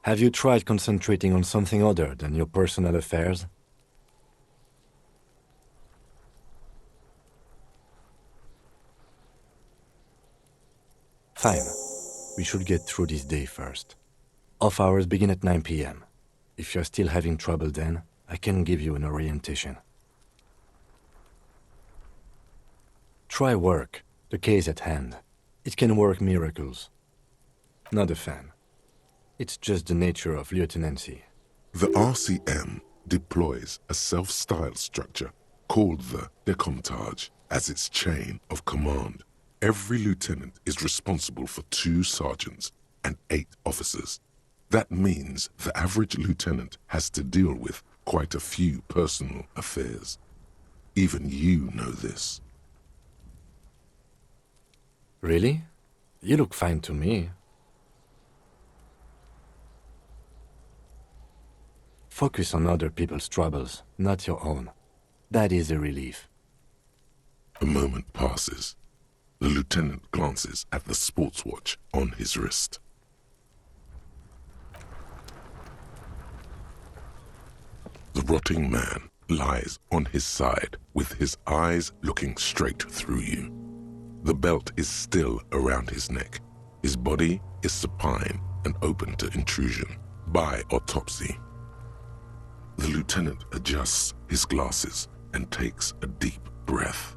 Have you tried concentrating on something other than your personal affairs? Fine. We should get through this day first. Off hours begin at 9 p.m. If you're still having trouble then, I can give you an orientation. Try work, the case at hand. It can work miracles. Not a fan. It's just the nature of lieutenancy. The RCM deploys a self-styled structure called the Decomptage as its chain of command. Every lieutenant is responsible for 2 sergeants and 8 officers. That means the average lieutenant has to deal with quite a few personal affairs. Even you know this. Really? You look fine to me. Focus on other people's troubles, not your own. That is a relief. A moment passes. The lieutenant glances at the sports watch on his wrist. The rotting man lies on his side with his eyes looking straight through you. The belt is still around his neck. His body is supine and open to intrusion by autopsy. The lieutenant adjusts his glasses and takes a deep breath.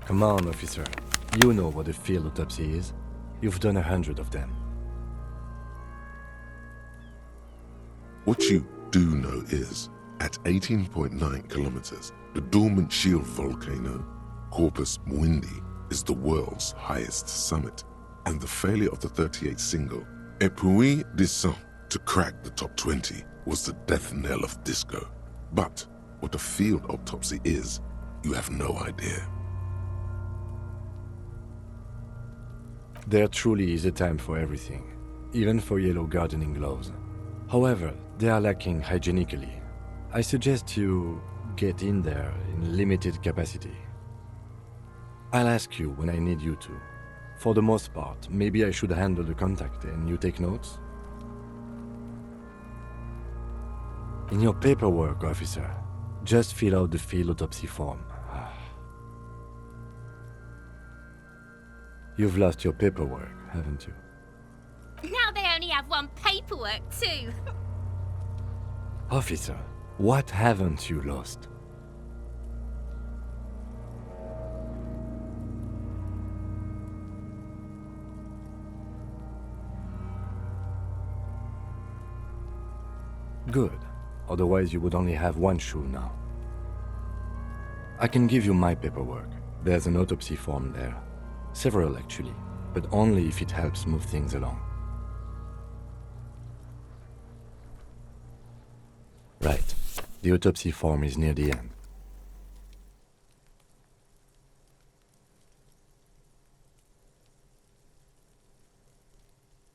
Come on, officer. You know what a field autopsy is. You've done 100 of them. What you do know is, at 18.9 kilometers, the dormant shield volcano, Corpus Muindi, is the world's highest summit, and the failure of the 38 single, Et puis descend, to crack the top 20 was the death knell of disco. But what a field autopsy is, you have no idea. There truly is a time for everything, even for yellow gardening gloves. However, they are lacking hygienically. I suggest you get in there in limited capacity. I'll ask you when I need you to. For the most part, maybe I should handle the contact and you take notes? In your paperwork, officer, just fill out the field autopsy form. You've lost your paperwork, haven't you? Now they only have one paperwork too. Officer, what haven't you lost? Good. Otherwise you would only have one shoe now. I can give you my paperwork. There's an autopsy form there. Several actually, but only if it helps move things along. Right. The autopsy form is near the end.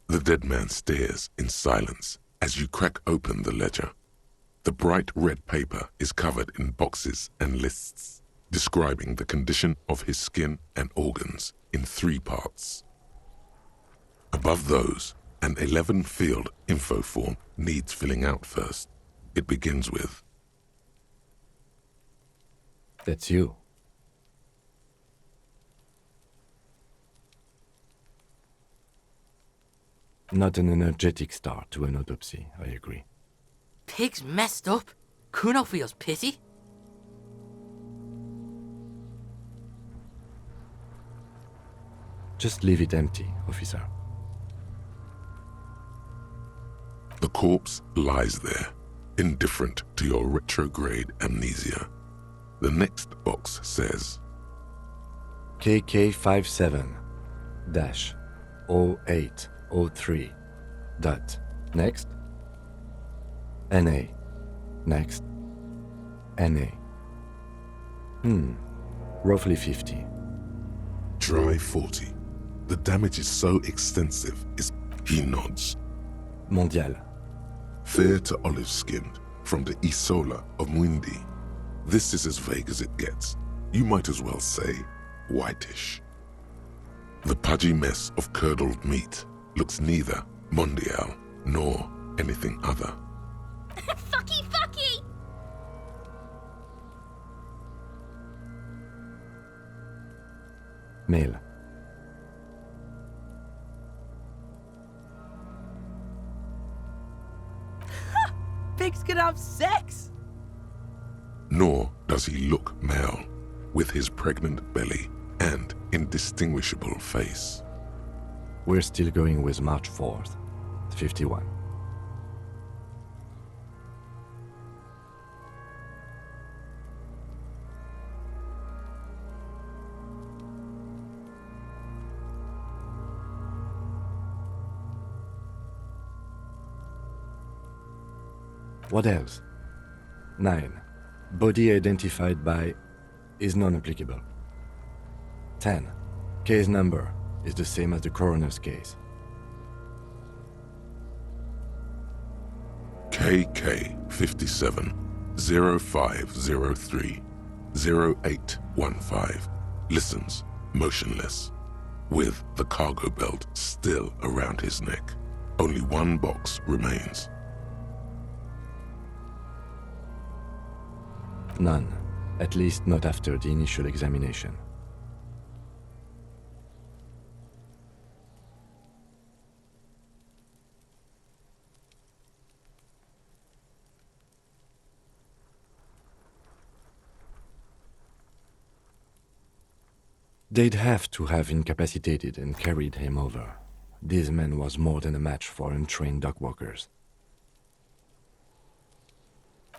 The dead man stares in silence as you crack open the ledger. The bright red paper is covered in boxes and lists, describing the condition of his skin and organs in 3 parts. Above those, an 11-field info form needs filling out first. It begins with, That's you. Not an energetic start to an autopsy, I agree. Pig's messed up. Kuno feels pity. Just leave it empty, officer. the corpse lies there, indifferent to your retrograde amnesia. The next box says, KK57-0803. Dot. Next. NA. Next. NA. Roughly 50. Try 40. The damage is so extensive, he nods. Mondial. Fair to olive-skinned, from the Isola of Mwindi. This is as vague as it gets. You might as well say whitish. The pudgy mess of curdled meat looks neither mondial nor anything other. Fucky fucky! Male. Pigs can have sex! Nor does he look male, with his pregnant belly and indistinguishable face. We're still going with March 4th, 51. What else? 9. Body identified by is non-applicable. 10. Case number is the same as the coroner's case. KK 57 0503 0815 listens motionless, with the cargo belt still around his neck. Only one box remains. None, at least not after the initial examination. They'd have to have incapacitated and carried him over. This man was more than a match for untrained dogwalkers.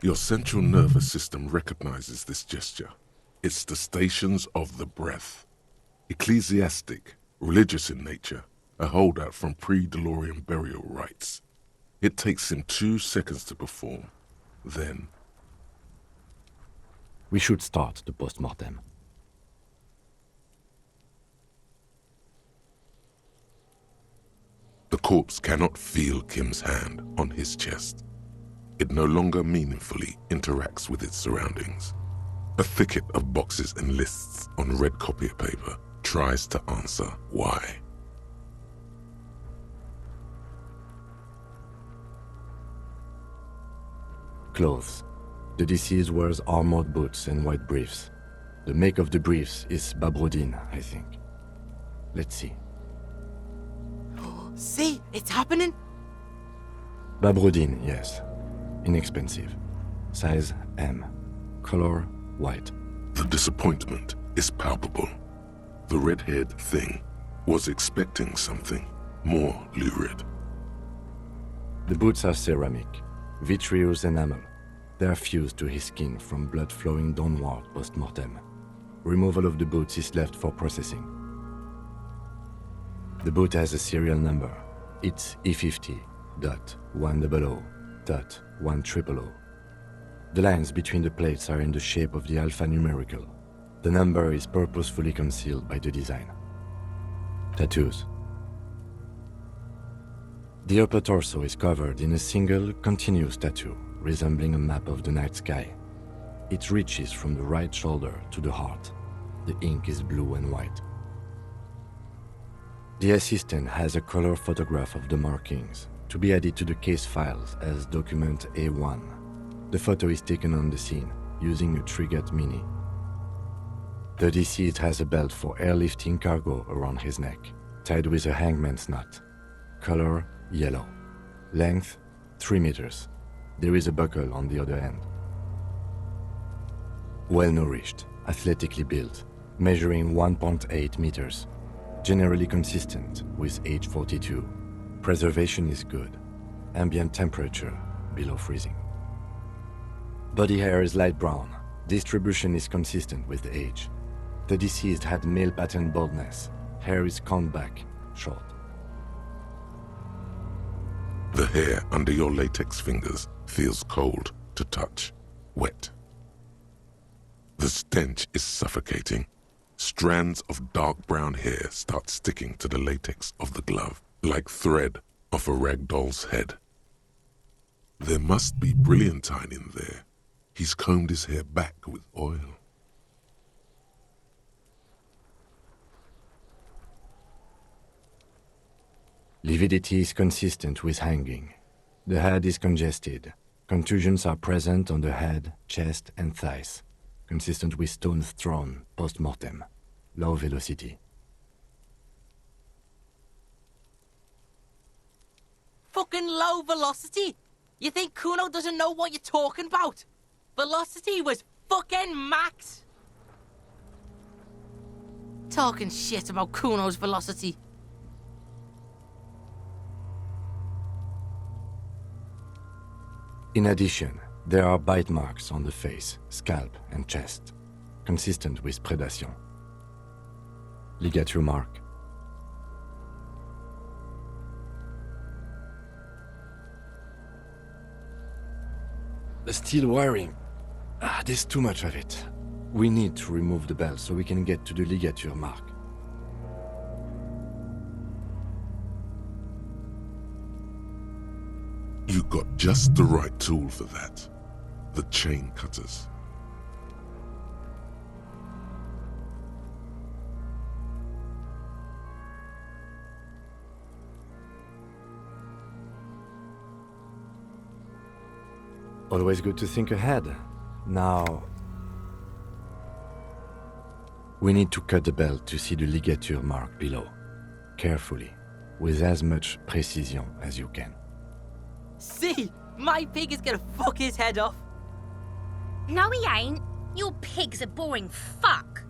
Your central nervous system recognizes this gesture. It's the stations of the breath. Ecclesiastic, religious in nature, a holdout from pre-DeLorean burial rites. It takes him 2 seconds to perform. Then, We should start the post-mortem. the corpse cannot feel Kim's hand on his chest. It no longer meaningfully interacts with its surroundings. A thicket of boxes and lists on red copier paper tries to answer why. Clothes. The deceased wears armored boots and white briefs. The make of the briefs is Babrodine, I think. Let's see. See, it's happening. Babrodine, yes. Inexpensive. Size M. Color white. The disappointment is palpable. The red-haired thing was expecting something more lurid. The boots are ceramic, vitreous enamel. They are fused to his skin from blood flowing downward post-mortem. Removal of the boots is left for processing. The boot has a serial number. It's E50.100.100. The lines between the plates are in the shape of the alphanumerical. The number is purposefully concealed by the design. Tattoos. The upper torso is covered in a single, continuous tattoo, resembling a map of the night sky. It reaches from the right shoulder to the heart. The ink is blue and white. The assistant has a color photograph of the markings, to be added to the case files as document A1. The photo is taken on the scene, using a Trigat Mini. The deceased has a belt for airlifting cargo around his neck, tied with a hangman's knot. Color yellow. Length 3 meters. There is a buckle on the other end. Well-nourished, athletically built, measuring 1.8 meters. Generally consistent with age 42. Preservation is good. Ambient temperature below freezing. Body hair is light brown. Distribution is consistent with the age. The deceased had male pattern baldness. Hair is combed back, short. The hair under your latex fingers feels cold to touch, wet. stench is suffocating. Strands of dark brown hair start sticking to the latex of the glove, like thread off a rag doll's head. There must be brilliantine in there. He's combed his hair back with oil. Lividity is consistent with hanging. The head is congested. Contusions are present on the head, chest, and thighs, consistent with stones thrown post-mortem. Low velocity. Fucking low velocity? You think Kuno doesn't know what you're talking about? Velocity was fucking max. Talking shit about Kuno's velocity. In addition, there are bite marks on the face, scalp, and chest, consistent with predation. Ligature mark. The steel wiring. There's too much of it. We need to remove the belt so we can get to the ligature mark. You got just the right tool for that. The chain cutters. Always good to think ahead. Now, we need to cut the belt to see the ligature mark below. Carefully, with as much precision as you can. See? My pig is gonna fuck his head off. No, he ain't. Your pig's a boring fuck.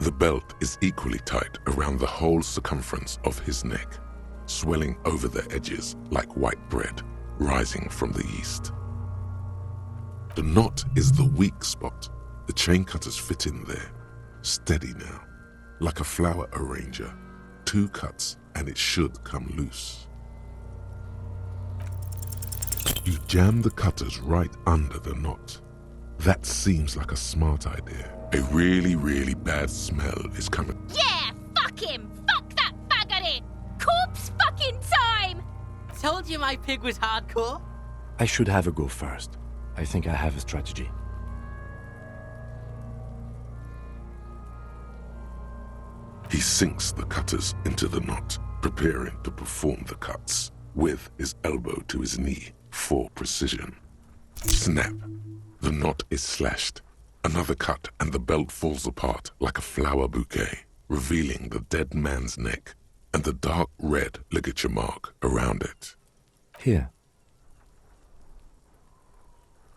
The belt is equally tight around the whole circumference of his neck, swelling over the edges like white bread rising from the yeast. The knot is the weak spot. The chain cutters fit in there, steady now, like a flower arranger. 2 cuts and it should come loose. You jam the cutters right under the knot. That seems like a smart idea. A really, really bad smell is coming. Yeah, fuck him. Fuck that faggot. Corpse fucking time. Told you my pig was hardcore. I should have a go first. I think I have a strategy. He sinks the cutters into the knot, preparing to perform the cuts, with his elbow to his knee for precision. Snap. The knot is slashed. Another cut and the belt falls apart like a flower bouquet, revealing the dead man's neck and the dark red ligature mark around it. Here.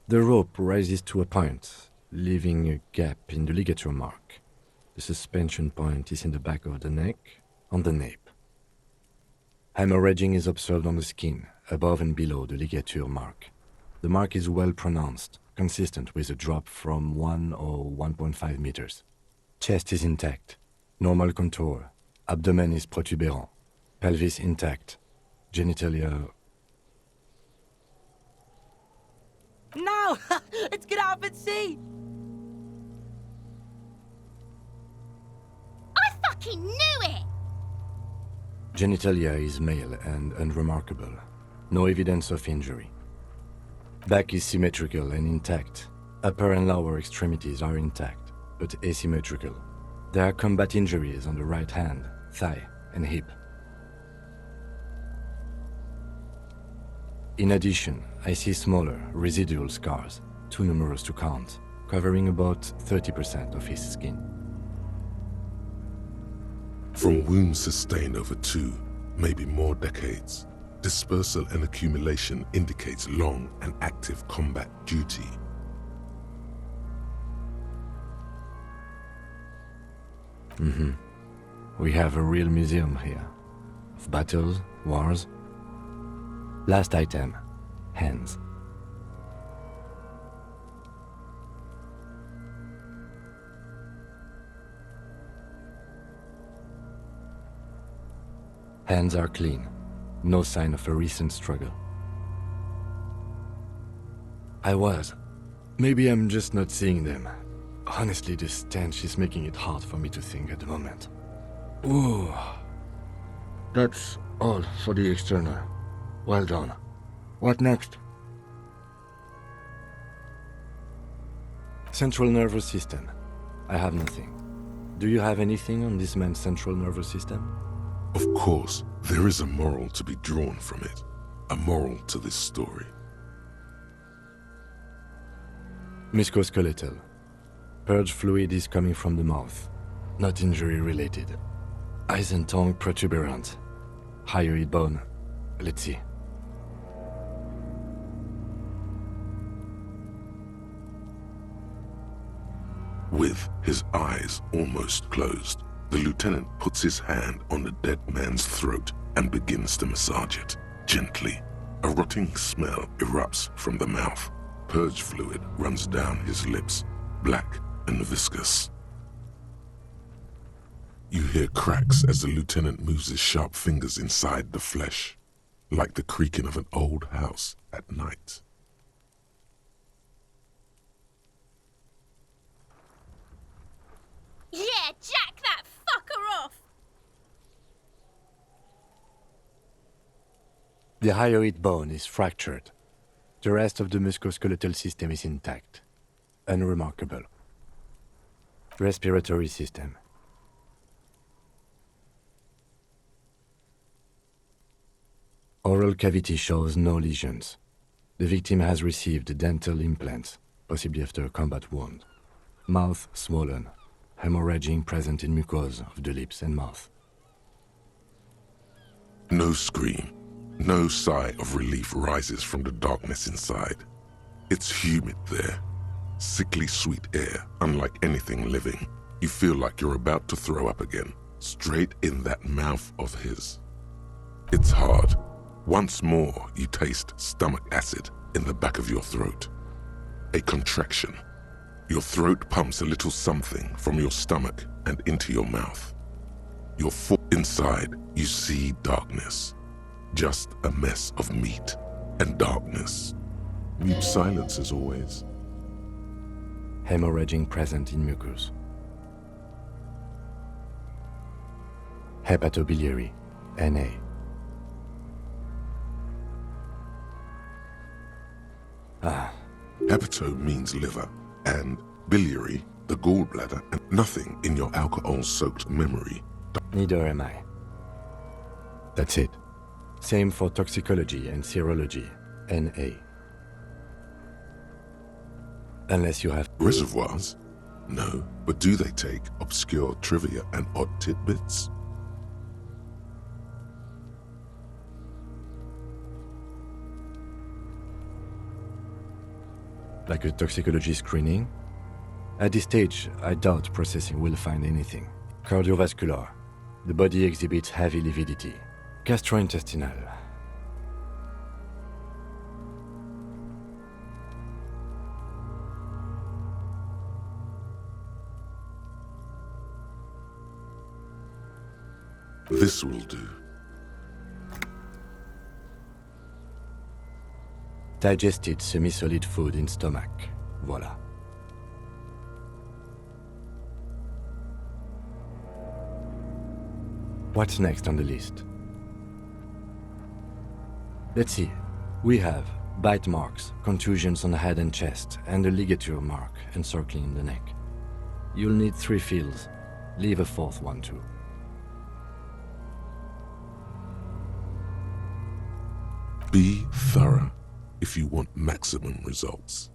The rope rises to a point, leaving a gap in the ligature mark. The suspension point is in the back of the neck, on the nape. Hemorrhaging is observed on the skin, above and below the ligature mark. The mark is well pronounced, consistent with a drop from 1 or 1.5 meters. Chest is intact, normal contour. Abdomen is protuberant, pelvis intact, genitalia... No! It's gonna happen, see! I fucking knew it. Genitalia is male and unremarkable. No evidence of injury. Back is symmetrical and intact. Upper and lower extremities are intact, but asymmetrical. There are combat injuries on the right hand, thigh, and hip. In addition, I see smaller, residual scars, too numerous to count, covering about 30% of his skin. From wounds sustained over 2, maybe more decades, dispersal and accumulation indicates long and active combat duty. We have a real museum here, of battles, wars. Last item, hands. Hands are clean. No sign of a recent struggle. I was. Maybe I'm just not seeing them. Honestly, this stench is making it hard for me to think at the moment. Ooh. That's all for the external. Well done. What next? Central nervous system. I have nothing. Do you have anything on this man's central nervous system? Of course, there is a moral to be drawn from it. A moral to this story. Musculoskeletal. Purge fluid is coming from the mouth. Not injury related. Eyes and tongue protuberant. Hyoid bone. Let's see. With his eyes almost closed, the lieutenant puts his hand on the dead man's throat and begins to massage it, gently. A rotting smell erupts from the mouth. Purge fluid runs down his lips, black and viscous. You hear cracks as the lieutenant moves his sharp fingers inside the flesh, like the creaking of an old house at night. Yeah, jack that fucker off! The hyoid bone is fractured. The rest of the musculoskeletal system is intact. Unremarkable. Respiratory system. Oral cavity shows no lesions. The victim has received dental implants, possibly after a combat wound. Mouth swollen. Hemorrhaging present in mucosa of the lips and mouth. No scream, no sigh of relief rises from the darkness inside. It's humid there. Sickly sweet air, unlike anything living. You feel like you're about to throw up again, straight in that mouth of his. It's hard. Once more, you taste stomach acid in the back of your throat. A contraction. Your throat pumps a little something from your stomach and into your mouth. You're inside, you see darkness. Just a mess of meat and darkness. Mute silence as always. Hemorrhaging present in mucus. Hepatobiliary, Na. Hepato means liver, and biliary, the gallbladder, and nothing in your alcohol-soaked memory. Neither am I. That's it. Same for toxicology and serology, Na. Unless you have Reservoirs? No, but do they take obscure trivia and odd tidbits? like a toxicology screening. At this stage, I doubt processing will find anything. Cardiovascular. The body exhibits heavy lividity. Gastrointestinal. This will do. Digested semi-solid food in stomach. Voila. What's next on the list? Let's see. We have bite marks, contusions on the head and chest, and a ligature mark encircling the neck. You'll need 3 fields. Leave a 4th one too. Be thorough if you want maximum results.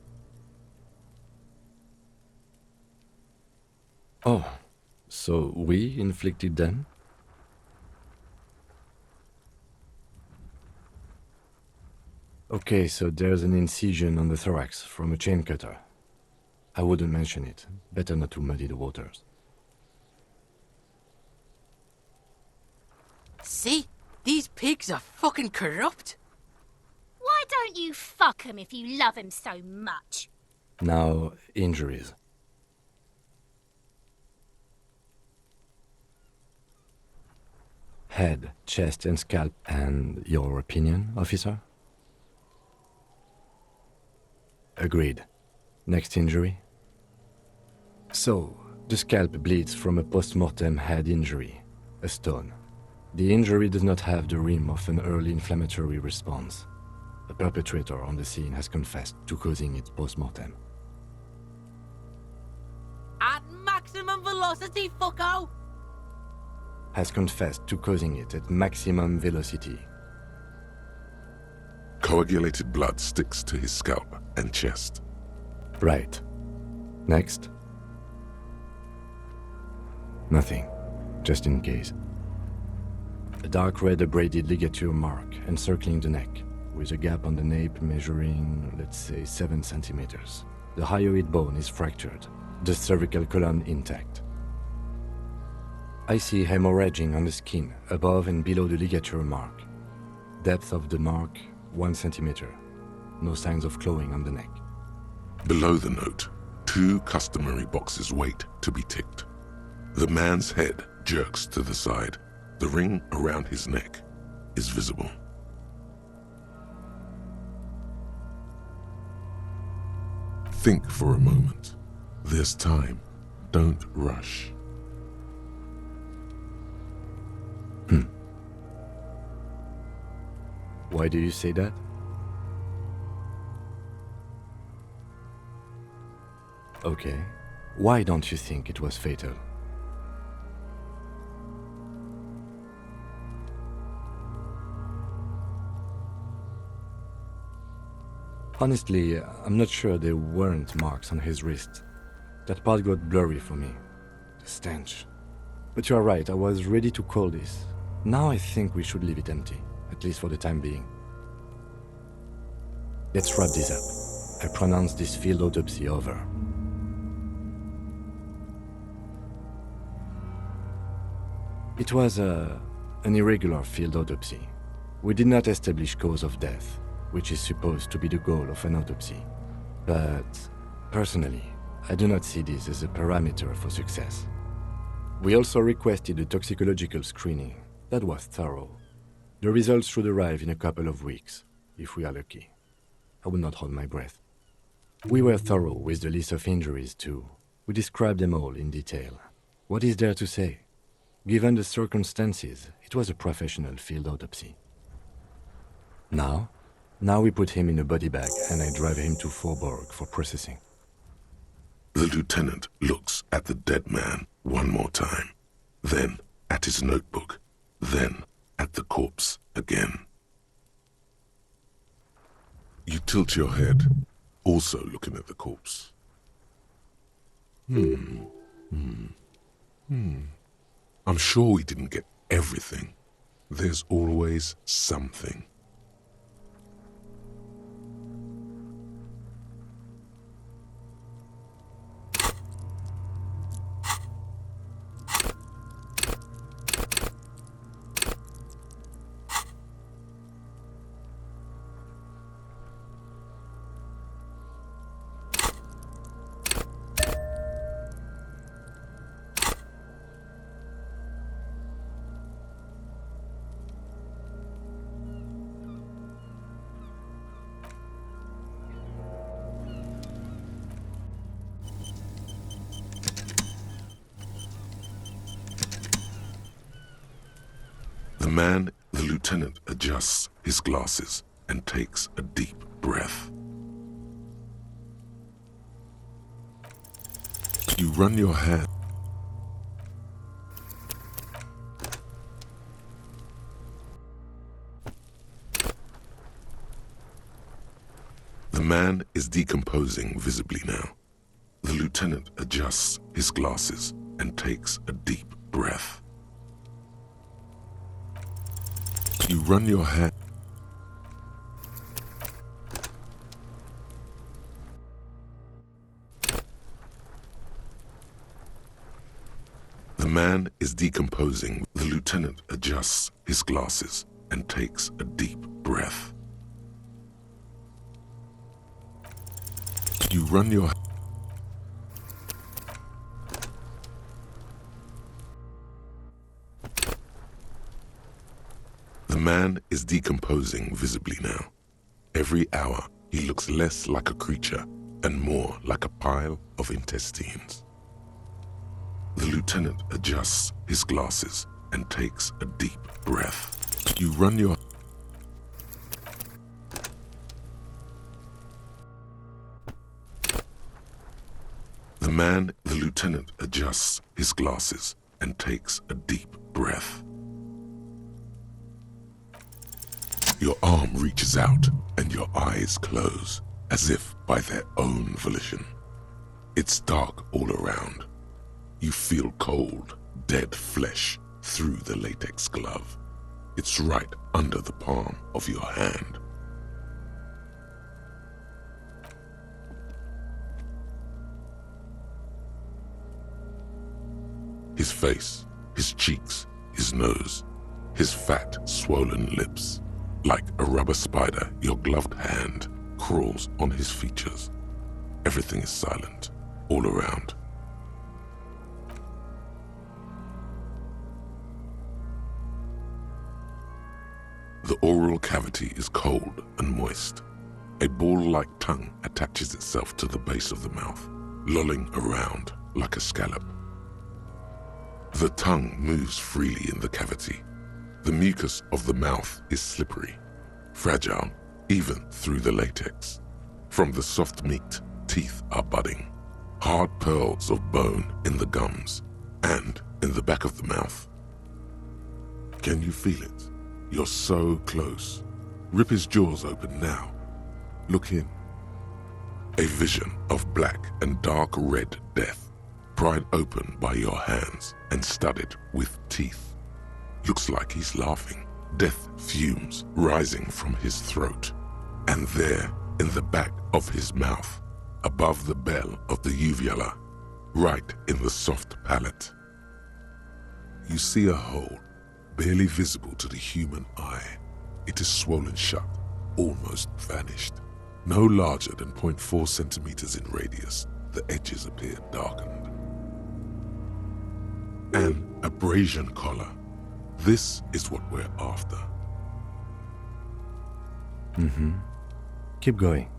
Oh, so we inflicted them? Okay, so there's an incision on the thorax from a chain cutter. I wouldn't mention it. Better not to muddy the waters. See? These pigs are fucking corrupt. Why don't you fuck him if you love him so much? Now, injuries. head, chest, and scalp. And your opinion, officer? Agreed. Next injury? So, the scalp bleeds from a post-mortem head injury, a stone. The injury does not have the rim of an early inflammatory response. The perpetrator on the scene has confessed to causing it post-mortem. At maximum velocity, fucko! Has confessed to causing it at maximum velocity. Coagulated blood sticks to his scalp and chest. Right. Next? Nothing. Just in case. A dark red abraded ligature mark encircling the neck, with a gap on the nape measuring, let's say, 7 centimeters. The hyoid bone is fractured, the cervical column intact. I see hemorrhaging on the skin, above and below the ligature mark. Depth of the mark, 1 centimeter. No signs of clawing on the neck. Below the note, 2 customary boxes wait to be ticked. The man's head jerks to the side. The ring around his neck is visible. Think for a moment. There's time. Don't rush. Why do you say that? Okay. Why don't you think it was fatal? Honestly, I'm not sure there weren't marks on his wrist. That part got blurry for me. The stench. But you are right, I was ready to call this. Now I think we should leave it empty, at least for the time being. Let's wrap this up. I pronounce this field autopsy over. It was an irregular field autopsy. We did not establish cause of death, which is supposed to be the goal of an autopsy. But, personally, I do not see this as a parameter for success. We also requested a toxicological screening. That was thorough. The results should arrive in a couple of weeks, if we are lucky. I will not hold my breath. We were thorough with the list of injuries too. We described them all in detail. What is there to say? Given the circumstances, it was a professional field autopsy. Now we put him in a body bag and I drive him to Forborg for processing. The lieutenant looks at the dead man one more time, then at his notebook, then at the corpse again. You tilt your head, also looking at the corpse. I'm sure we didn't get everything. There's always something. The lieutenant adjusts his glasses and takes a deep breath. You run your hand. The man is decomposing visibly now. The lieutenant adjusts his glasses and takes a deep breath. You run your hand. The man is decomposing. The lieutenant adjusts his glasses and takes a deep breath. You run your man is decomposing visibly now. Every hour, he looks less like a creature and more like a pile of intestines. The lieutenant adjusts his glasses and takes a deep breath. You run your... The lieutenant adjusts his glasses and takes a deep breath. Your arm reaches out and your eyes close, as if by their own volition. It's dark all around. You feel cold, dead flesh through the latex glove. It's right under the palm of your hand. His face, his cheeks, his nose, his fat, swollen lips. Like a rubber spider, your gloved hand crawls on his features. Everything is silent, all around. The oral cavity is cold and moist. A ball-like tongue attaches itself to the base of the mouth, lolling around like a scallop. The tongue moves freely in the cavity. The mucus of the mouth is slippery, fragile, even through the latex. From the soft meat, teeth are budding, hard pearls of bone in the gums and in the back of the mouth. Can you feel it? You're so close. Rip his jaws open now. Look in. A vision of black and dark red death, pried open by your hands and studded with teeth. Looks like he's laughing. Death fumes rising from his throat. And there, in the back of his mouth, above the bell of the uvula, right in the soft palate, you see a hole, barely visible to the human eye. It is swollen shut, almost vanished. No larger than 0.4 centimeters in radius, the edges appear darkened. An abrasion collar. This is what we're after. Keep going.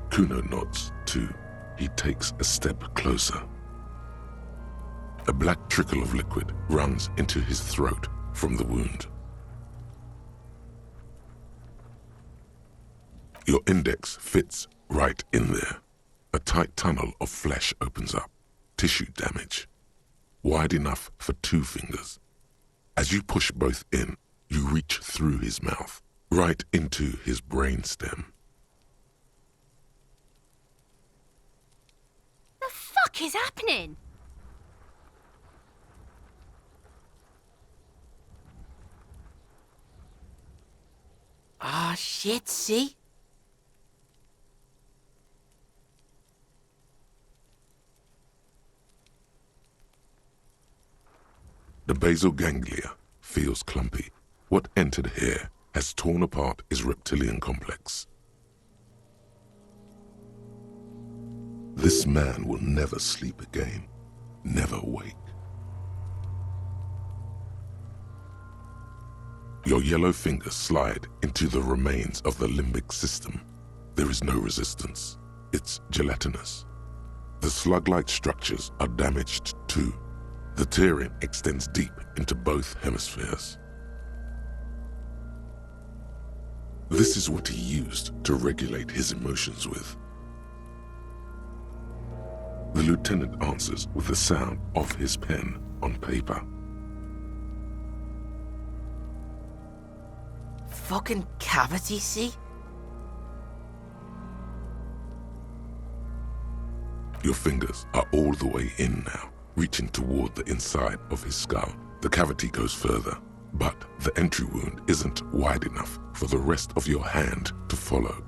Kuno nods, too. He takes a step closer. A black trickle of liquid runs into his throat from the wound. Your index fits right in there. A tight tunnel of flesh opens up. Tissue damage. Wide enough for 2 fingers. As you push both in, you reach through his mouth, right into his brainstem. The fuck is happening? Ah, shit, see? The basal ganglia feels clumpy. What entered here has torn apart his reptilian complex. This man will never sleep again, never wake. Your yellow fingers slide into the remains of the limbic system. There is no resistance. It's gelatinous. The slug-like structures are damaged too. The tearing extends deep into both hemispheres. This is what he used to regulate his emotions with. The lieutenant answers with the sound of his pen on paper. Fucking cavity, see? Your fingers are all the way in now, reaching toward the inside of his skull. The cavity goes further, but the entry wound isn't wide enough for the rest of your hand to follow.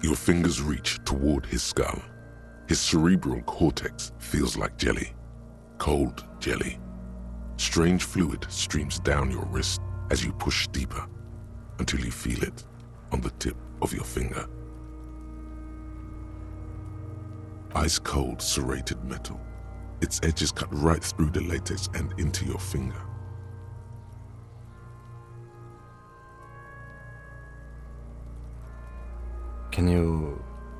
Your fingers reach toward his skull. His cerebral cortex feels like jelly, cold jelly. Strange fluid streams down your wrist as you push deeper until you feel it on the tip of your finger. Ice-cold serrated metal. Its edges cut right through the latex and into your finger.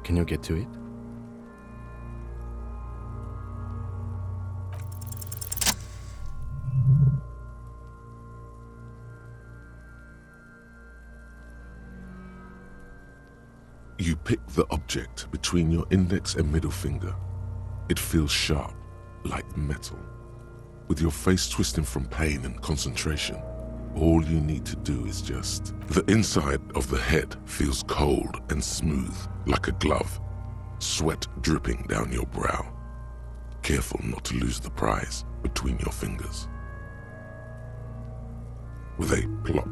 Can you get to it? You pick the object between your index and middle finger. It feels sharp, like metal. With your face twisting from pain and concentration, all you need to do is just... The inside of the head feels cold and smooth, like a glove. Sweat dripping down your brow. Careful not to lose the prize between your fingers. With a plop,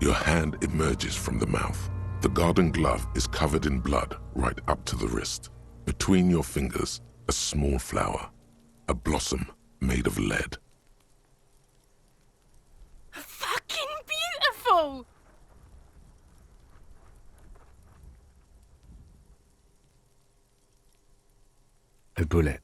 your hand emerges from the mouth. The garden glove is covered in blood right up to the wrist. Between your fingers, a small flower, a blossom made of lead. Fucking beautiful! A bullet.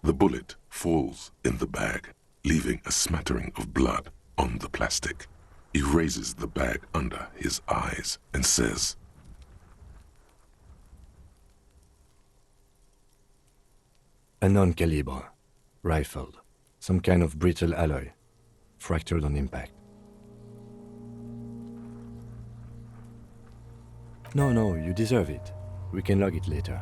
The bullet falls in the bag, leaving a smattering of blood on the plastic. He raises the bag under his eyes and says, A non-calibre. Rifled. Some kind of brittle alloy. Fractured on impact. No, you deserve it. We can log it later.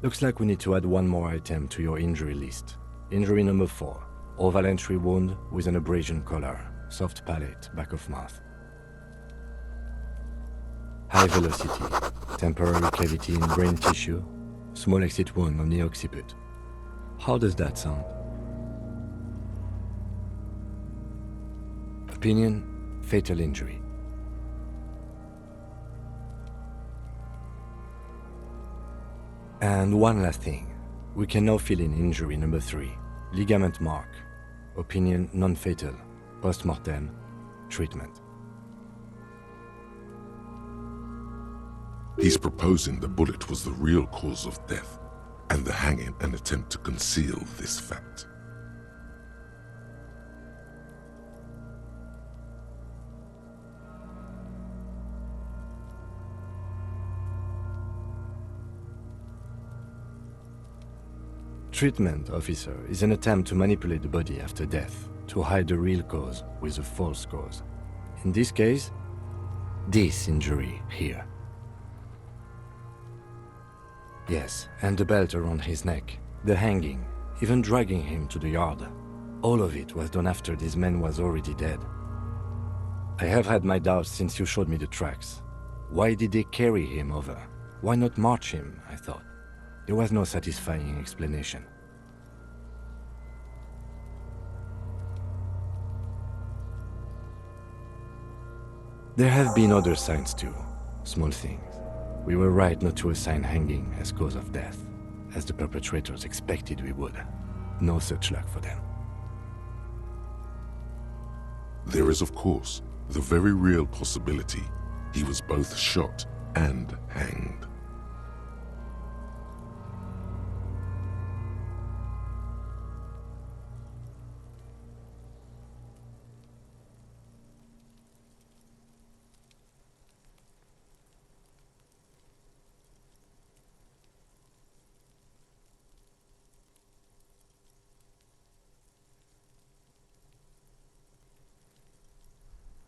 Looks like we need to add one more item to your injury list. Injury number 4. Oval entry wound with an abrasion collar. Soft palate, back of mouth. High velocity. Temporary cavity in brain tissue. Small exit wound on the occiput. How does that sound? Opinion, fatal injury. And one last thing. We can now fill in injury number 3. Ligament mark. Opinion non-fatal. Post-mortem. Treatment. he's proposing the bullet was the real cause of death, and the hanging an attempt to conceal this fact. Treatment, officer, is an attempt to manipulate the body after death, to hide the real cause with a false cause. In this case, this injury here. Yes, and the belt around his neck, the hanging, even dragging him to the yard. All of it was done after this man was already dead. I have had my doubts since you showed me the tracks. Why did they carry him over? Why not march him, I thought. There was no satisfying explanation. There have been other signs too, small things. We were right not to assign hanging as cause of death, as the perpetrators expected we would. No such luck for them. There is, of course, the very real possibility he was both shot and hanged.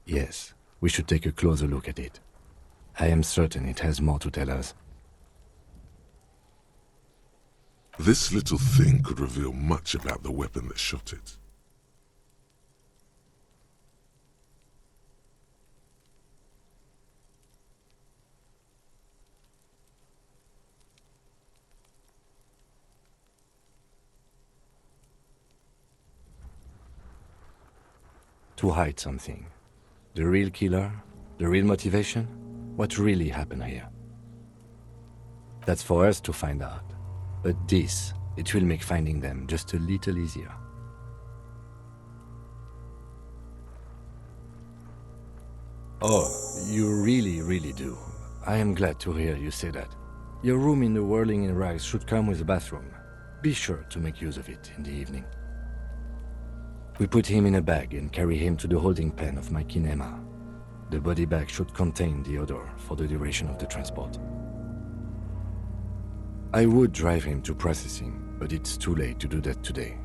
Yes, we should take a closer look at it. I am certain it has more to tell us. This little thing could reveal much about the weapon that shot it. To hide something. The real killer? The real motivation? What really happened here? That's for us to find out. But this, it will make finding them just a little easier. Oh, you really do. I am glad to hear you say that. Your room in the Whirling in Rags should come with a bathroom. Be sure to make use of it in the evening. We put him in a bag and carry him to the holding pen of my kinema. The body bag should contain the odor for the duration of the transport. I would drive him to processing, but it's too late to do that today.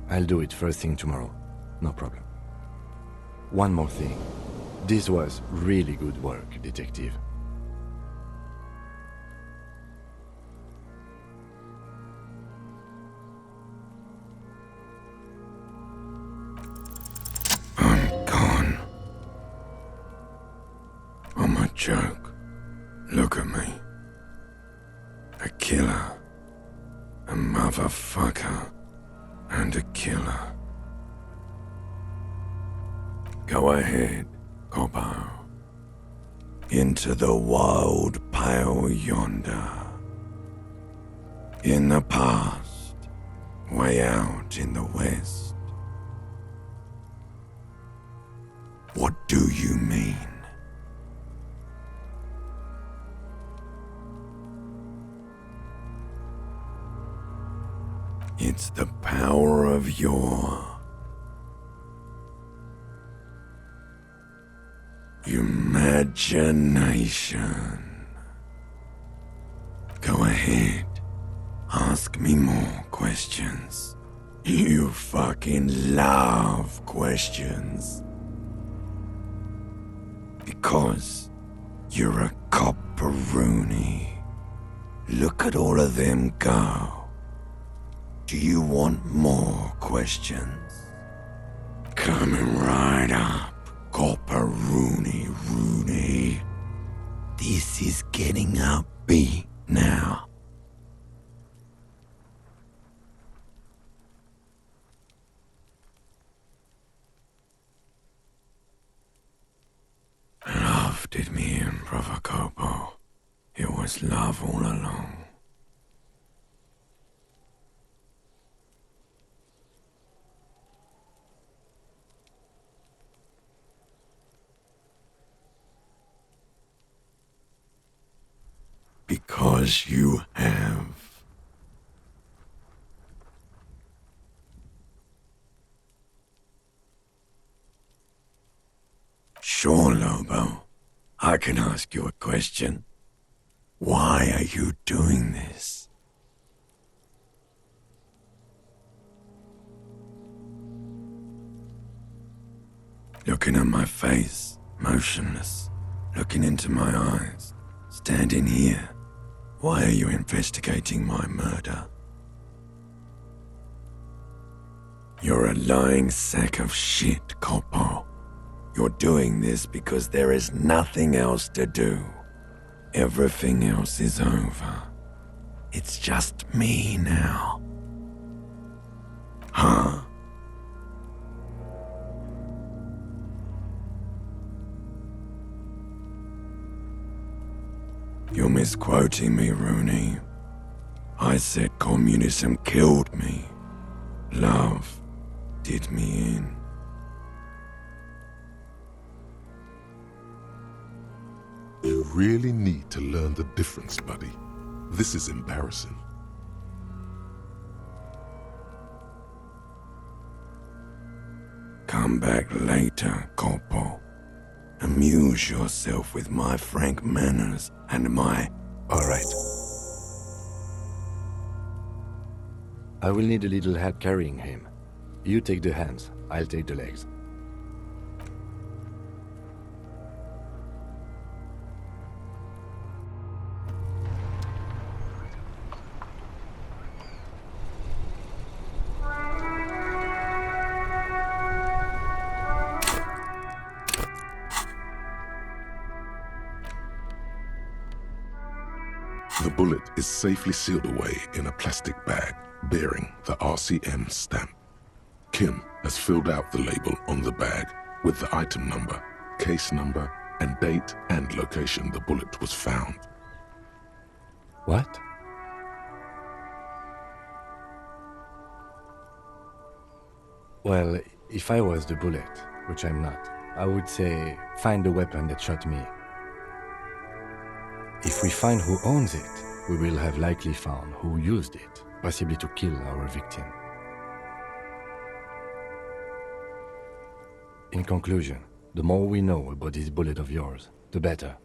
I'll do it first thing tomorrow. No problem. One more thing. This was really good work, detective. I'm gone. I'm a joke. Look at me. A killer. A motherfucker. And a killer. Go ahead, Coppo. Into the wild pale yonder. In the past, way out in the west. What do you mean? It's the power of your imagination. Go ahead. Ask me more questions. You fucking love questions. Because you're a copperoonie. Look at all of them go. Do you want more questions? Coming right up, copperoonie Rooney. This is getting upbeat now. Love did me in, Brother Copo. It was love all along. Because you have. Sure, Lobo. I can ask you a question. Why are you doing this? Looking at my face, motionless, looking into my eyes, standing here. Why are you investigating my murder? You're a lying sack of shit, Coppo. You're doing this because there is nothing else to do. Everything else is over. It's just me now. Huh? You're misquoting me, Rooney. I said communism killed me. Love did me in. You really need to learn the difference, buddy. This is embarrassing. Come back later, Corpo. Amuse yourself with my frank manners and my... All right. I will need a little help carrying him. You take the hands, I'll take the legs. The bullet is safely sealed away in a plastic bag bearing the RCM stamp. Kim has filled out the label on the bag with the item number, case number, and date and location the bullet was found. What? Well, if I was the bullet, which I'm not, I would say find the weapon that shot me. If we find who owns it, we will have likely found who used it, possibly to kill our victim. In conclusion, the more we know about this bullet of yours, the better.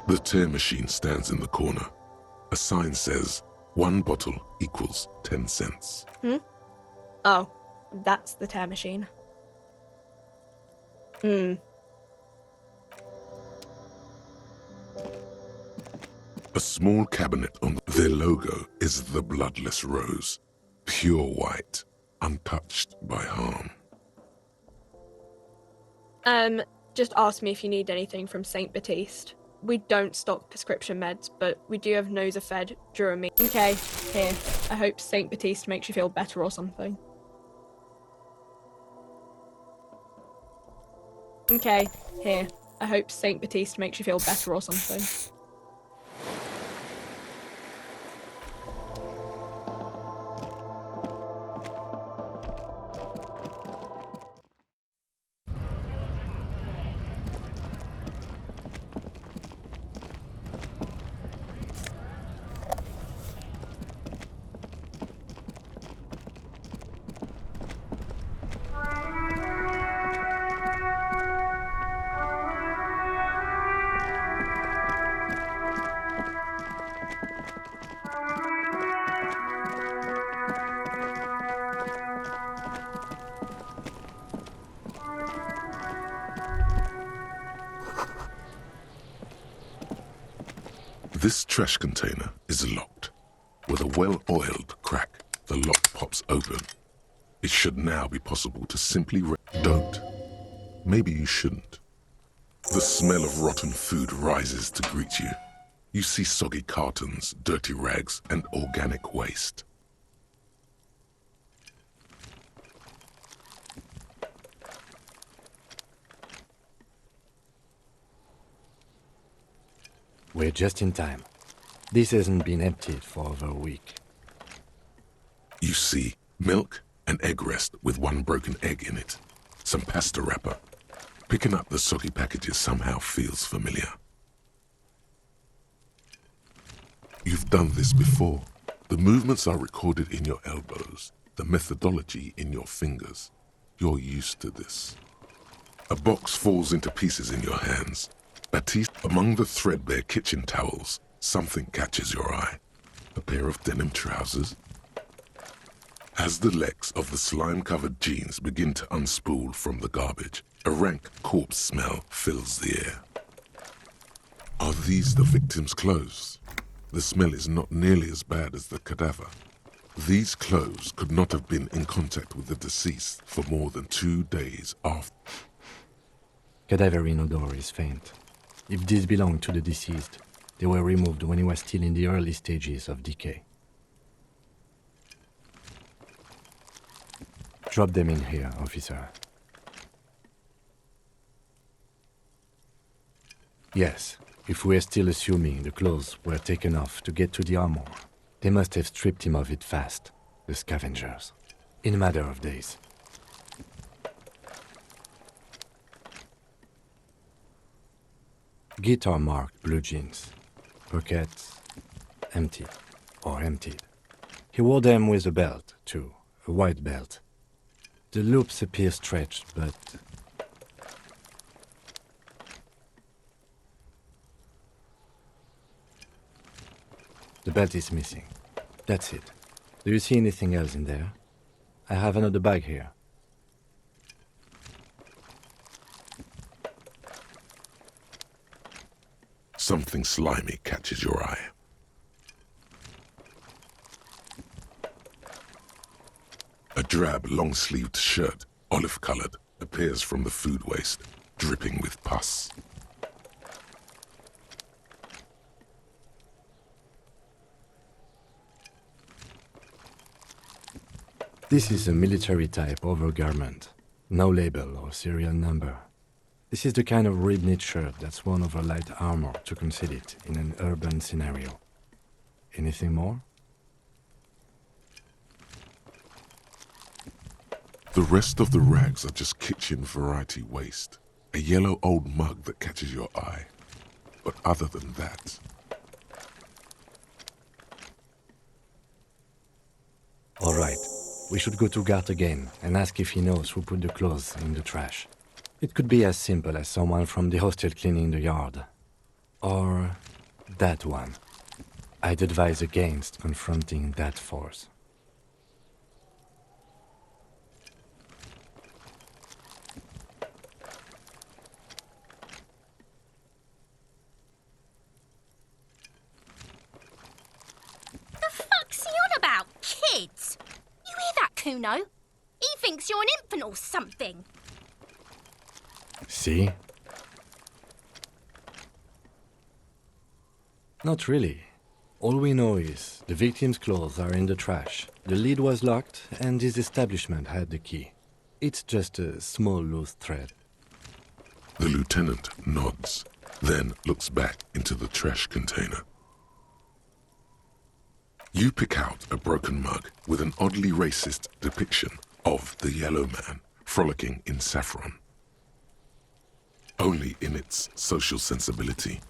The tear machine stands in the corner. A sign says, 1 bottle equals 10 cents. Oh, that's the tear machine. A small cabinet on their logo is the bloodless rose, pure white, untouched by harm. Just ask me if you need anything from Saint Baptiste. We don't stock prescription meds, but we do have Nosafed, Duramine. Okay, here. I hope Saint Baptiste makes you feel better or something. Okay, here. I hope Saint Baptiste makes you feel better or something. This trash container is locked. With a well-oiled crack, the lock pops open. It should now be possible to simply don't. Maybe you shouldn't. The smell of rotten food rises to greet you. You see soggy cartons, dirty rags, and organic waste. We're just in time. This hasn't been emptied for over a week. You see milk and egg rest with 1 broken egg in it. Some pasta wrapper. Picking up the soggy packages somehow feels familiar. You've done this before. The movements are recorded in your elbows, the methodology in your fingers. You're used to this. A box falls into pieces in your hands. Baptiste, among the threadbare kitchen towels, something catches your eye. A pair of denim trousers. As the legs of the slime-covered jeans begin to unspool from the garbage, a rank corpse smell fills the air. Are these the victim's clothes? The smell is not nearly as bad as the cadaver. These clothes could not have been in contact with the deceased for more than 2 days after. Cadaverine odor is faint. If these belong to the deceased, they were removed when he was still in the early stages of decay. Drop them in here, officer. Yes, if we're still assuming the clothes were taken off to get to the armor, they must have stripped him of it fast, the scavengers, in a matter of days. Guitar marked blue jeans, pockets empty or emptied. He wore them with a belt, too, a white belt. The loops appear stretched, but the belt is missing. That's it. Do you see anything else in there? I have another bag here. Something slimy catches your eye. A drab, long-sleeved shirt, olive-colored, appears from the food waste, dripping with pus. This is a military-type overgarment. No label or serial number. This is the kind of rib-knit shirt that's worn over light armor to conceal it in an urban scenario. Anything more? The rest of the rags are just kitchen variety waste. A yellow old mug that catches your eye. But other than that... All right. We should go to Gart again and ask if he knows who put the clothes in the trash. It could be as simple as someone from the hostel cleaning the yard. Or that one. I'd advise against confronting that force. The fuck's he on about, kids? You hear that, Kuno? He thinks you're an infant or something. See? Not really. All we know is the victim's clothes are in the trash, the lid was locked, and his establishment had the key. It's just a small loose thread. The lieutenant nods, then looks back into the trash container. You pick out a broken mug with an oddly racist depiction of the yellow man frolicking in saffron. Only in its social sensibility.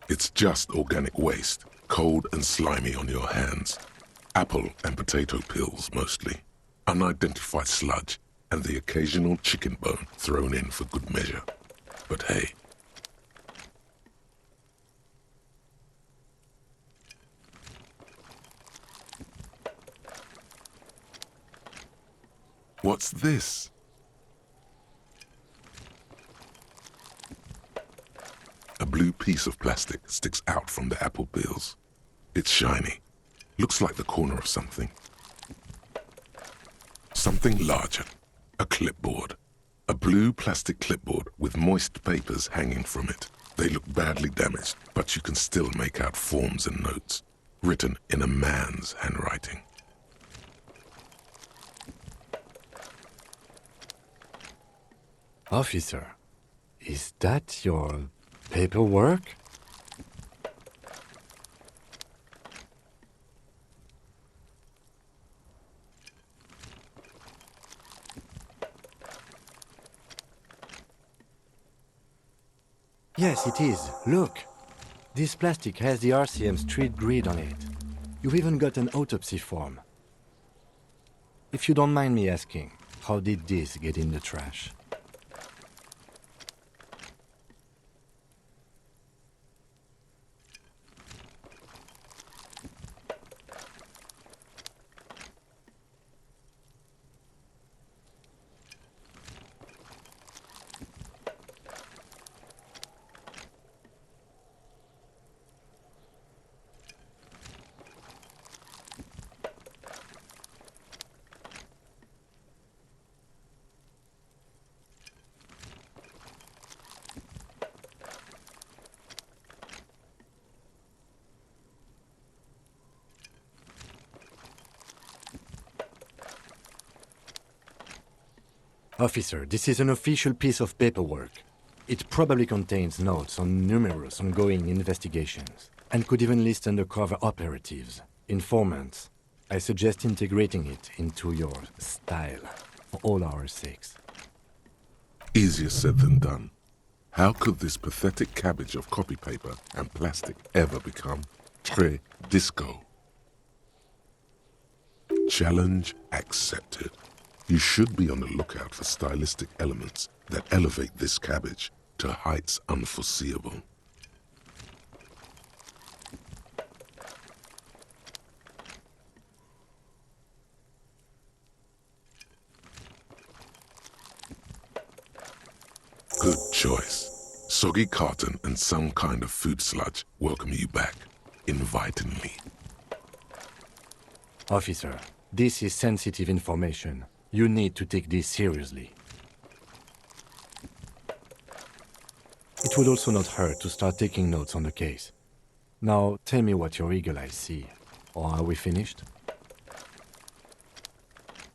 It's just organic waste, cold and slimy on your hands. Apple and potato peels, mostly. Unidentified sludge, and the occasional chicken bone thrown in for good measure. But hey. What's this? A blue piece of plastic sticks out from the apple peels. It's shiny. Looks like the corner of something. Something larger. A clipboard. A blue plastic clipboard with moist papers hanging from it. They look badly damaged, but you can still make out forms and notes, written in a man's handwriting. Officer, is that your paperwork? Yes, it is. Look. This plastic has the RCM street grid on it. You've even got an autopsy form. If you don't mind me asking, how did this get in the trash? Officer, this is an official piece of paperwork. It probably contains notes on numerous ongoing investigations, and could even list undercover operatives, informants. I suggest integrating it into your style, for all our sakes. Easier said than done. How could this pathetic cabbage of copy paper and plastic ever become très disco? Challenge accepted. You should be on the lookout for stylistic elements that elevate this cabbage to heights unforeseeable. choice. Soggy carton and some kind of food sludge welcome you back, invitingly. Officer, this is sensitive information. You need to take this seriously. It would also not hurt to start taking notes on the case. Now, tell me what your eagle eyes see. Or are we finished?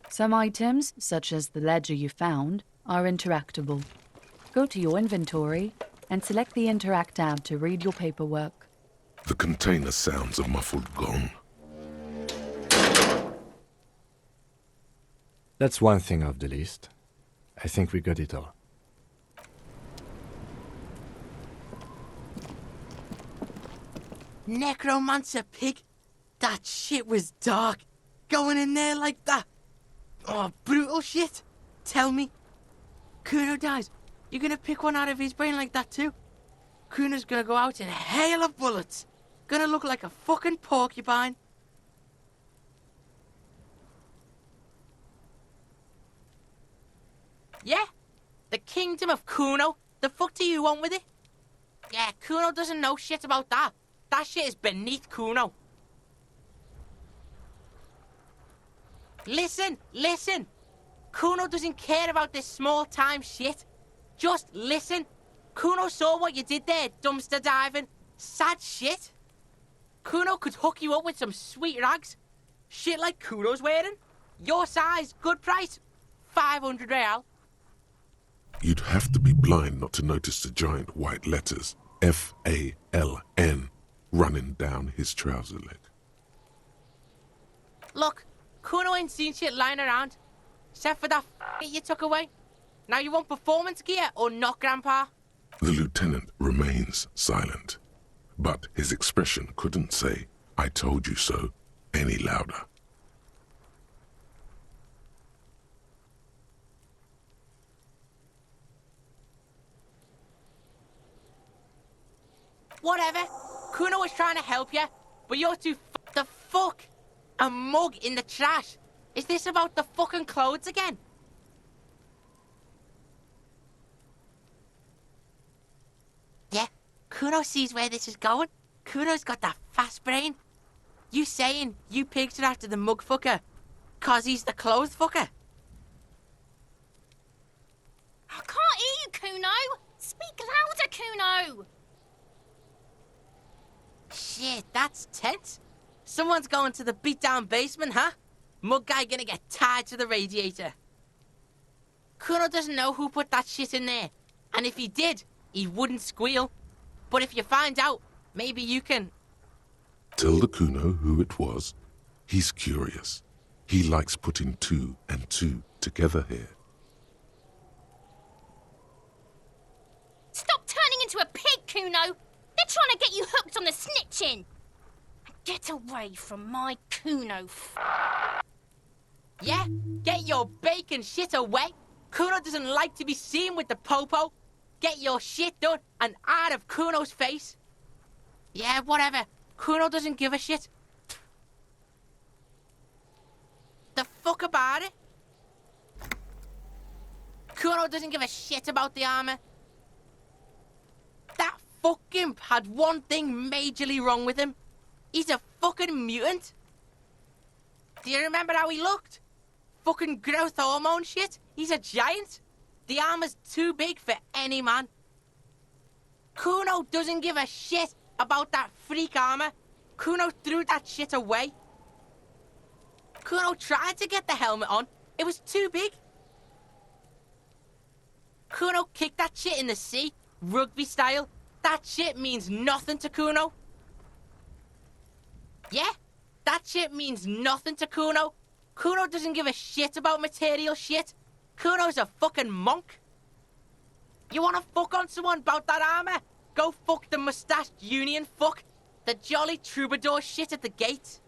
Some items, such as the ledger you found, are interactable. Go to your inventory and select the Interact tab to read your paperwork. The container sounds a muffled gong. That's one thing off the list. I think we got it all. Necromancer pig? That shit was dark. Going in there like that. Oh, brutal shit. Tell me. Kuno dies. You're gonna pick one out of his brain like that too? Kuno's gonna go out in a hail of bullets. Gonna look like a fucking porcupine. Yeah? The kingdom of Kuno? The fuck do you want with it? Yeah, Kuno doesn't know shit about that. That shit is beneath Kuno. Listen, listen. Kuno doesn't care about this small-time shit. Just listen. Kuno saw what you did there, dumpster diving. Sad shit. Kuno could hook you up with some sweet rags. Shit like Kuno's wearing. Your size, good price. 500 real. You'd have to be blind not to notice the giant white letters, F-A-L-N, running down his trouser leg. Look, Kuno ain't seen shit lying around. Except for that you took away. Now you want performance gear or not, Grandpa? The lieutenant remains silent, but his expression couldn't say, "I told you so," any louder. Whatever. Kuno was trying to help you, but you're too the fuck. A mug in the trash. Is this about the fucking clothes again? Yeah, Kuno sees where this is going. Kuno's got that fast brain. You saying you pigs are after the mug fucker, 'cause he's the clothes fucker? I can't hear you, Kuno. Speak louder, Kuno. Shit, that's tense. Someone's going to the beat-down basement, huh? Mug guy gonna get tied to the radiator. Kuno doesn't know who put that shit in there. And if he did, he wouldn't squeal. But if you find out, maybe you can... Tell the Kuno who it was. He's curious. He likes putting two and two together here. Stop turning into a pig, Kuno. They're trying to get you hooked on the snitching. Get away from my Kuno. Yeah? Get your bacon shit away. Kuno doesn't like to be seen with the popo. Get your shit done and out of Kuno's face. Yeah, whatever. Kuno doesn't give a shit. The fuck about it? Kuno doesn't give a shit about the armor. That fucking had one thing majorly wrong with him. He's a fucking mutant. Do you remember how he looked? Fucking growth hormone shit. He's a giant. The armor's too big for any man. Kuno doesn't give a shit about that freak armor. Kuno threw that shit away. Kuno tried to get the helmet on. It was too big. Kuno kicked that shit in the sea, rugby style. That shit means nothing to Kuno. Yeah, that shit means nothing to Kuno. Kuno doesn't give a shit about material shit. Kuno's a fucking monk. You wanna fuck on someone about that armor? Go fuck the mustached union fuck. The jolly troubadour shit at the gate.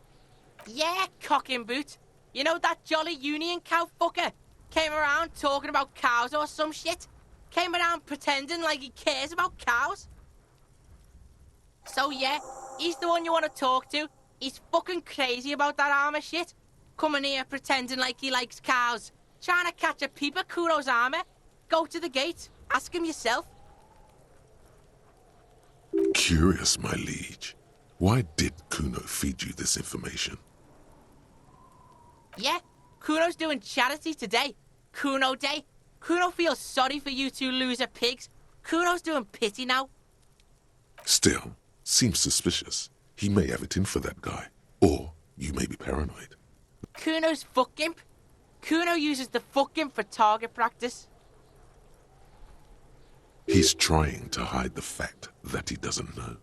Yeah, cock and boot. You know that jolly union cow fucker? Came around talking about cows or some shit. Came around pretending like he cares about cows. So yeah, he's the one you wanna talk to. He's fucking crazy about that armor shit. Coming here pretending like he likes cows. Trying to catch a peep at Kuno's armor. Go to the gate. Ask him yourself. Curious, my liege. Why did Kuno feed you this information? Yeah, Kuno's doing charity today. Kuno Day. Kuno feels sorry for you two loser pigs. Kuno's doing pity now. Still, seems suspicious. He may have it in for that guy. Or you may be paranoid. Kuno's fuck gimp. Kuno uses the fuck gimp for target practice. He's trying to hide the fact that he doesn't know.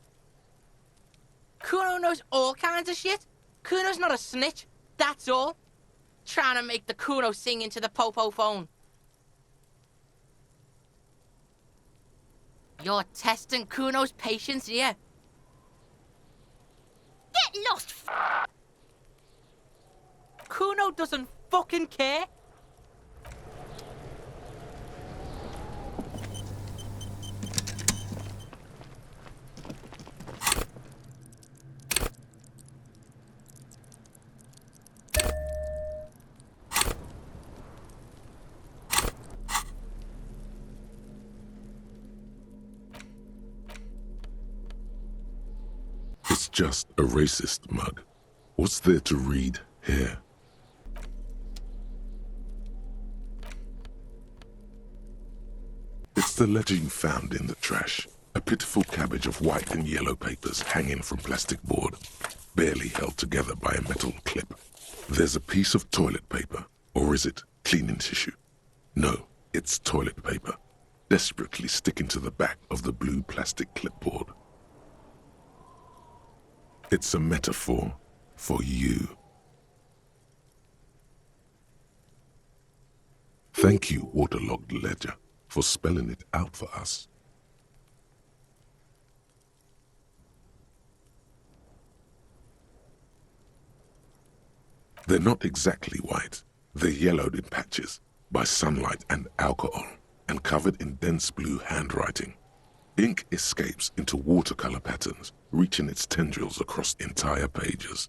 Kuno knows all kinds of shit. Kuno's not a snitch, that's all. Trying to make the Kuno sing into the popo phone. You're testing Kuno's patience here. Get lost, Kuno doesn't fucking care. It's just a racist mug. What's there to read here? It's the ledger you found in the trash. A pitiful cabbage of white and yellow papers hanging from plastic board, barely held together by a metal clip. There's a piece of toilet paper, or is it cleaning tissue? No, it's toilet paper, desperately sticking to the back of the blue plastic clipboard. It's a metaphor for you. Thank you, waterlogged ledger, for spelling it out for us. They're not exactly white. They're yellowed in patches by sunlight and alcohol, and covered in dense blue handwriting. Ink escapes into watercolor patterns, reaching its tendrils across entire pages.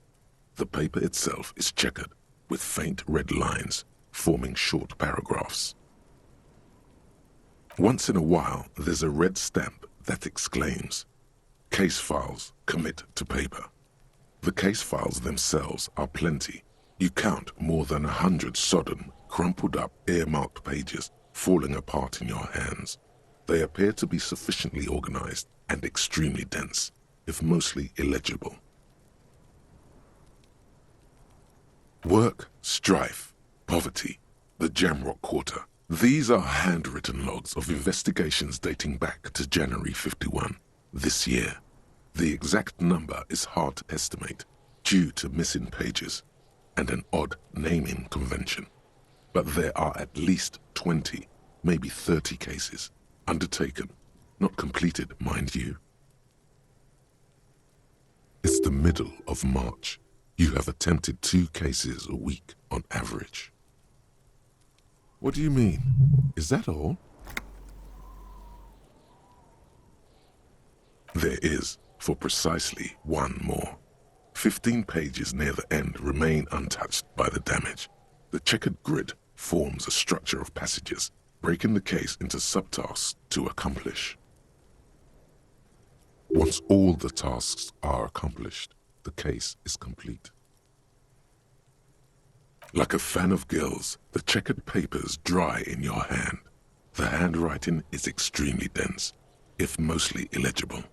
The paper itself is checkered, with faint red lines forming short paragraphs. Once in a while, there's a red stamp that exclaims, "Case files commit to paper." The case files themselves are plenty. You count more than 100 sodden, crumpled up, earmarked pages falling apart in your hands. They appear to be sufficiently organized and extremely dense, if mostly illegible. Work, strife, poverty, the Jamrock Quarter. These are handwritten logs of investigations dating back to January 51, this year. The exact number is hard to estimate due to missing pages and an odd naming convention. But there are at least 20, maybe 30 cases undertaken, not completed, mind you. It's the middle of March. You have attempted 2 cases a week on average. What do you mean? Is that all? There is, for precisely 1 more. 15 pages near the end remain untouched by the damage. The checkered grid forms a structure of passages, breaking the case into subtasks to accomplish. Once all the tasks are accomplished, the case is complete. Like a fan of gills, the checkered papers dry in your hand. The handwriting is extremely dense, if mostly illegible.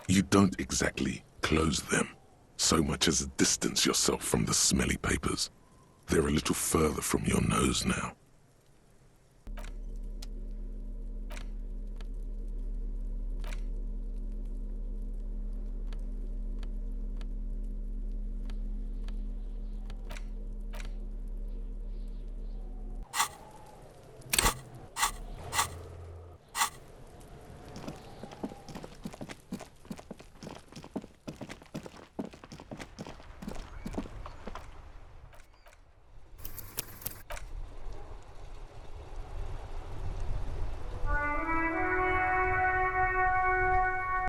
You don't exactly close them, so much as distance yourself from the smelly papers. They're a little further from your nose now.